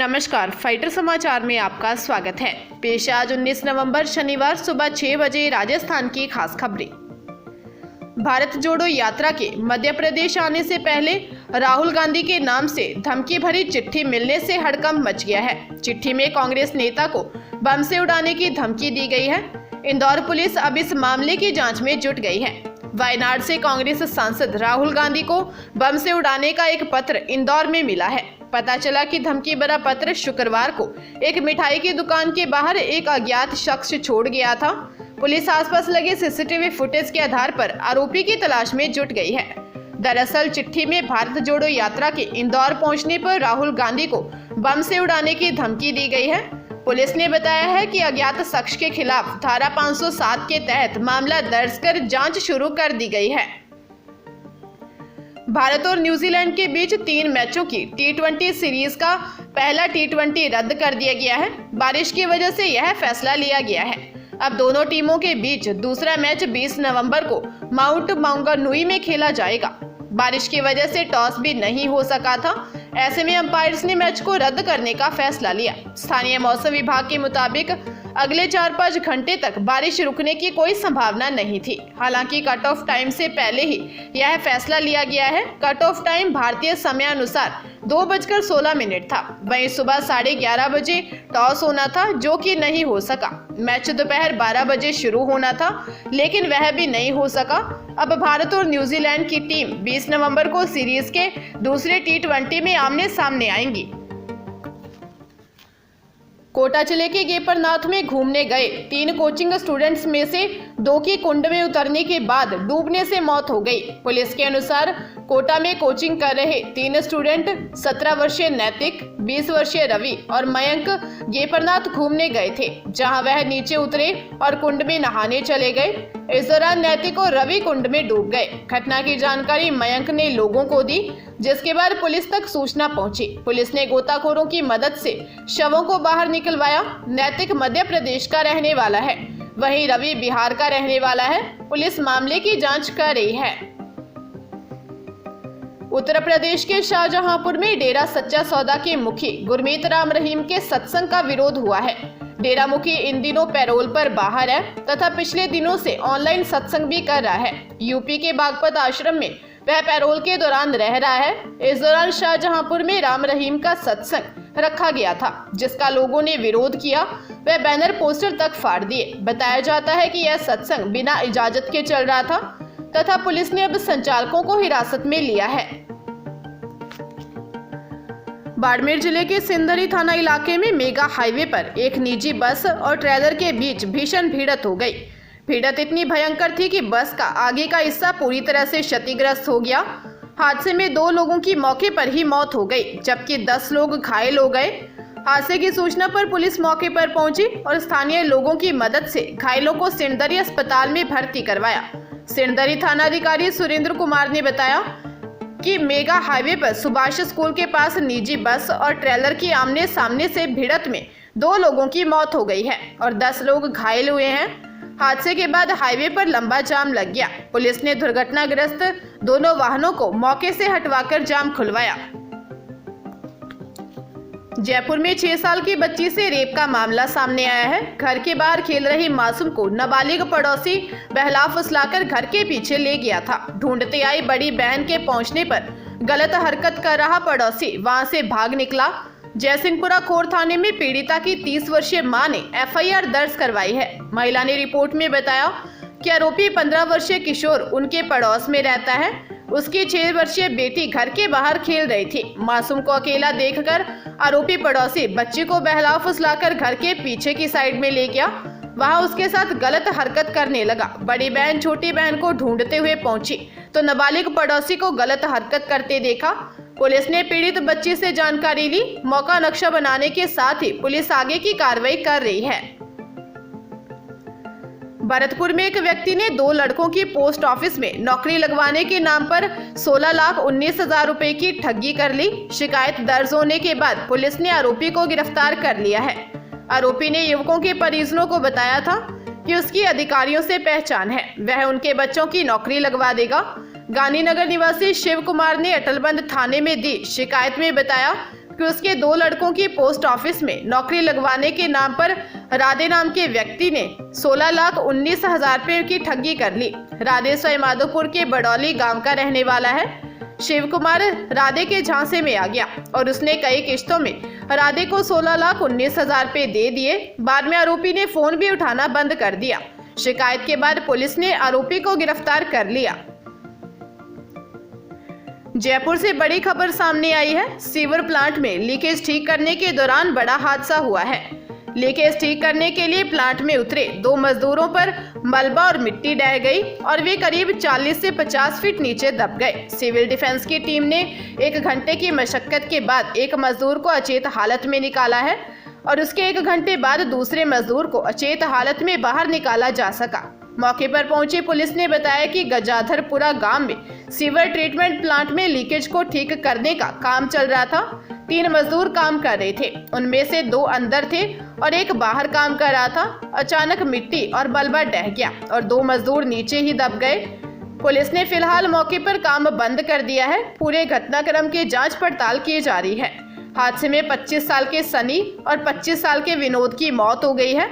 नमस्कार, फाइटर समाचार में आपका स्वागत है। पेश आज 19 नवंबर शनिवार सुबह 6 बजे राजस्थान की खास खबरें। भारत जोड़ो यात्रा के मध्य प्रदेश आने से पहले राहुल गांधी के नाम से धमकी भरी चिट्ठी मिलने से हड़कंप मच गया है। चिट्ठी में कांग्रेस नेता को बम से उड़ाने की धमकी दी गई है। इंदौर पुलिस अब इस मामले की जांच में जुट गई है। वायनाड से कांग्रेस सांसद राहुल गांधी को बम से उड़ाने का एक पत्र इंदौर में मिला है। पता चला कि धमकी भरा पत्र शुक्रवार को एक मिठाई की दुकान के बाहर एक अज्ञात शख्स छोड़ गया था। पुलिस आसपास लगे सीसीटीवी फुटेज के आधार पर आरोपी की तलाश में जुट गई है। दरअसल चिट्ठी में भारत जोड़ो यात्रा के इंदौर पहुंचने पर राहुल गांधी को बम से उड़ाने की धमकी दी गई है। पुलिस ने बताया है कि अज्ञात शख्स के खिलाफ धारा 507 के तहत मामला दर्ज कर जांच शुरू कर दी गई है। भारत और न्यूजीलैंड के बीच 3 मैचों की T20 सीरीज का पहला T20 रद्द कर दिया गया है। बारिश की वजह से यह फैसला लिया गया है। अब दोनों टीमों के बीच दूसरा मैच 20 नवंबर को माउंट माउंगानुई में खेला जाएगा। बारिश की वजह से टॉस भी नहीं हो सका था। ऐसे में अंपायर्स ने मैच को रद्द करने का फैसला लिया। स्थानीय मौसम विभाग के मुताबिक अगले 4-5 घंटे तक बारिश रुकने की कोई संभावना नहीं थी। हालांकि कट ऑफ टाइम से पहले ही यह फैसला लिया गया है। कट ऑफ टाइम भारतीय समयानुसार 2:16 था। वहीं सुबह 11:30 बजे टॉस होना था, जो कि नहीं हो सका। मैच दोपहर 12 बजे शुरू होना था, लेकिन वह भी नहीं हो सका। अब भारत और न्यूजीलैंड की टीम 20 नवंबर को सीरीज के दूसरे T20 में आमने सामने आएंगी। कोटा जिले के गेपरनाथ में घूमने गए 3 कोचिंग स्टूडेंट्स में से 2 की कुंड में उतरने के बाद डूबने से मौत हो गई। पुलिस के अनुसार कोटा में कोचिंग कर रहे 3 स्टूडेंट 17 वर्षीय नैतिक, 20 वर्षीय रवि और मयंक गेपरनाथ घूमने गए थे, जहां वह नीचे उतरे और कुंड में नहाने चले गए। इस दौरान नैतिक और रवि कुंड में डूब गए। घटना की जानकारी मयंक ने लोगों को दी, जिसके बाद पुलिस तक सूचना पहुंची। पुलिस ने गोताखोरों की मदद से शवों को बाहर निकलवाया। नैतिक मध्य प्रदेश का रहने वाला है, वहीं रवि बिहार का रहने वाला है। पुलिस मामले की जांच कर रही है। उत्तर प्रदेश के शाहजहांपुर में डेरा सच्चा सौदा के मुखी गुरमीत राम रहीम के सत्संग का विरोध हुआ है। डेरा मुखी इन दिनों पैरोल पर बाहर है तथा पिछले दिनों से ऑनलाइन सत्संग भी कर रहा है। यूपी के बागपत आश्रम में वह पैरोल के दौरान रह रहा है। इस दौरान शाहजहांपुर में राम रहीम का सत्संग रखा गया था, जिसका लोगों ने विरोध किया। वह बैनर पोस्टर तक फाड़ दिए। बताया जाता है कि यह सत्संग बिना इजाजत के चल रहा था तथा पुलिस ने अब संचालकों को हिरासत में लिया है। बाड़मेर जिले के सिंदरी थाना इलाके में मेगा हाईवे पर एक निजी बस और ट्रेलर के बीच भीषण भिड़ंत हो गई। भिड़ंत इतनी भयंकर थी कि बस का आगे का हिस्सा पूरी तरह से क्षतिग्रस्त हो गया। हादसे में 2 लोगों की मौके पर ही मौत हो गई, जबकि 10 लोग घायल हो गए। हादसे की सूचना पर पुलिस मौके पर पहुंची और स्थानीय लोगों की मदद से घायलों को सिंदरी अस्पताल में भर्ती करवाया। सिंदरी थानाधिकारी सुरेंद्र कुमार ने बताया कि मेगा हाईवे पर सुभाष स्कूल के पास निजी बस और ट्रेलर की आमने सामने से भिड़ंत में 2 लोगों की मौत हो गई है और 10 लोग घायल हुए हैं। हादसे के बाद हाईवे पर लंबा जाम लग गया। पुलिस ने दुर्घटनाग्रस्त दोनों वाहनों को मौके से हटवाकर जाम खुलवाया। जयपुर में 6 साल की बच्ची से रेप का मामला सामने आया है। घर के बाहर खेल रही मासूम को नाबालिग पड़ोसी बहला फुसलाकर घर के पीछे ले गया था। ढूंढते आई बड़ी बहन के पहुंचने पर गलत हरकत कर रहा पड़ोसी वहां से भाग निकला। जयसिंहपुरा खोर थाने में पीड़िता की 30 वर्षीय मां ने FIR दर्ज करवाई है। महिला ने रिपोर्ट में बताया कि आरोपी 15 वर्षीय किशोर उनके पड़ोस में रहता है। उसकी 6 वर्षीय बेटी घर के बाहर खेल रही थी। मासूम को अकेला देखकर आरोपी पड़ोसी बच्ची को बहला फुसलाकर घर के पीछे की साइड में ले गया। वहां उसके साथ गलत हरकत करने लगा। बड़ी बहन छोटी बहन को ढूंढते हुए पहुंची तो नाबालिग पड़ोसी को गलत हरकत करते देखा। पुलिस ने पीड़ित बच्ची से जानकारी ली। मौका नक्शा बनाने के साथ ही पुलिस आगे की कार्रवाई कर रही है। भरतपुर में एक व्यक्ति ने 2 लड़कों की पोस्ट ऑफिस में नौकरी लगवाने के नाम पर 16,19,000 रुपए की ठगी कर ली। शिकायत दर्ज होने के बाद पुलिस ने आरोपी को गिरफ्तार कर लिया है। आरोपी ने युवकों के परिजनों को बताया था कि उसकी अधिकारियों से पहचान है, वह उनके बच्चों की नौकरी लगवा देगा। गांधीनगर निवासी शिव कुमार ने अटलबंद थाने में दी शिकायत में बताया कि उसके 2 लड़कों की पोस्ट ऑफिस में नौकरी लगवाने के नाम पर राधे नाम के व्यक्ति ने 16,19,000 रुपये की ठगी कर ली। राधे सवाईमाधोपुर के बड़ौली गांव का रहने वाला है। शिव कुमार राधे के झांसे में आ गया और उसने कई किश्तों में राधे को 16,19,000 रुपये दे दिए। बाद में आरोपी ने फोन भी उठाना बंद कर दिया। शिकायत के बाद पुलिस ने आरोपी को गिरफ्तार कर लिया। जयपुर से बड़ी खबर सामने आई है। सीवर प्लांट में लीकेज ठीक करने के दौरान बड़ा हादसा हुआ है। लीकेज ठीक करने के लिए प्लांट में उतरे 2 मजदूरों पर मलबा और मिट्टी डह गई और वे करीब 40 से 50 फीट नीचे दब गए। सिविल डिफेंस की टीम ने 1 घंटे की मशक्कत के बाद एक मजदूर को अचेत हालत में निकाला है और उसके 1 घंटे बाद दूसरे मजदूर को अचेत हालत में बाहर निकाला जा सका। मौके पर पहुंची पुलिस ने बताया कि गजाधरपुरा गांव में सीवर ट्रीटमेंट प्लांट में लीकेज को ठीक करने का काम चल रहा था। 3 मजदूर काम कर रहे थे, उनमें से 2 अंदर थे और 1 बाहर काम कर रहा था। अचानक मिट्टी और मलबा ढह गया और 2 मजदूर नीचे ही दब गए। पुलिस ने फिलहाल मौके पर काम बंद कर दिया है। पूरे घटनाक्रम की जांच पड़ताल की जा रही है। हादसे में 25 साल के सनी और 25 साल के विनोद की मौत हो गई है।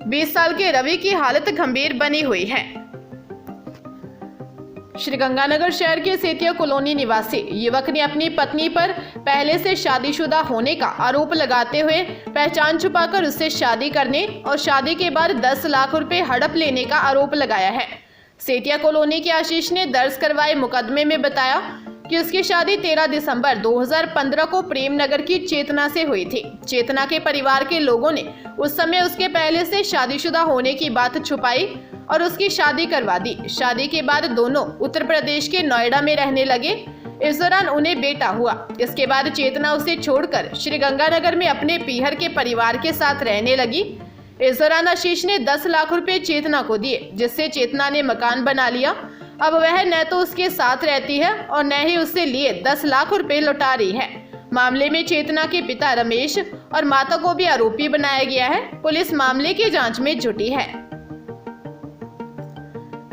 20 साल के रवि की हालत गंभीर बनी हुई है। श्रीगंगानगर शहर के सेतिया कॉलोनी निवासी युवक ने अपनी पत्नी पर पहले से शादीशुदा होने का आरोप लगाते हुए पहचान छुपाकर उससे शादी करने और शादी के बाद 10 लाख रुपए हड़प लेने का आरोप लगाया है। सेतिया कॉलोनी के आशीष ने दर्ज करवाए मुकदमे में बताया कि उसकी शादी 13 दिसंबर 2015 को प्रेम नगर की चेतना से हुई थी। चेतना के परिवार के लोगों ने उस समय उसके पहले से शादीशुदा होने की बात छुपाई और उसकी शादी करवा दी। शादी के बाद दोनों उत्तर प्रदेश के नोएडा में रहने लगे। इस दौरान उन्हें बेटा हुआ। इसके बाद चेतना उसे छोड़कर श्रीगंगानगर में अपने पीहर के परिवार के साथ रहने लगी। इस दौरान आशीष ने 10 लाख रुपए चेतना को दिए, जिससे चेतना ने मकान बना लिया। अब वह न तो उसके साथ रहती है और न ही उससे लिए 10 लाख रुपए लौटा रही है। मामले में चेतना के पिता रमेश और माता को भी आरोपी बनाया गया है। पुलिस मामले की जांच में जुटी है।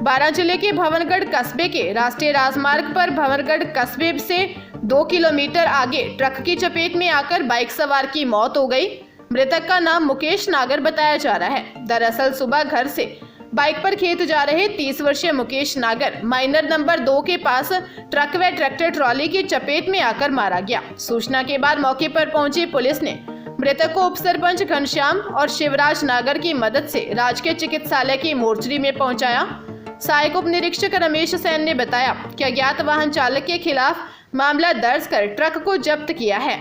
बारां जिले के भवनगढ़ कस्बे के राष्ट्रीय राजमार्ग पर भवनगढ़ कस्बे से 2 किलोमीटर आगे ट्रक की चपेट में आकर बाइक सवार की मौत हो गई। मृतक का नाम मुकेश नागर बताया जा रहा है। दरअसल सुबह घर से बाइक पर खेत जा रहे 30 वर्षीय मुकेश नागर माइनर नंबर 2 के पास ट्रक व ट्रैक्टर ट्रॉली की चपेट में आकर मारा गया। सूचना के बाद मौके पर पहुंची पुलिस ने मृतक को उप सरपंच घनश्याम और शिवराज नागर की मदद से राजकीय चिकित्सालय की मोर्चरी में पहुंचाया। सहायक उप निरीक्षक रमेश सेन ने बताया कि अज्ञात वाहन चालक के खिलाफ मामला दर्ज कर ट्रक को जब्त किया है।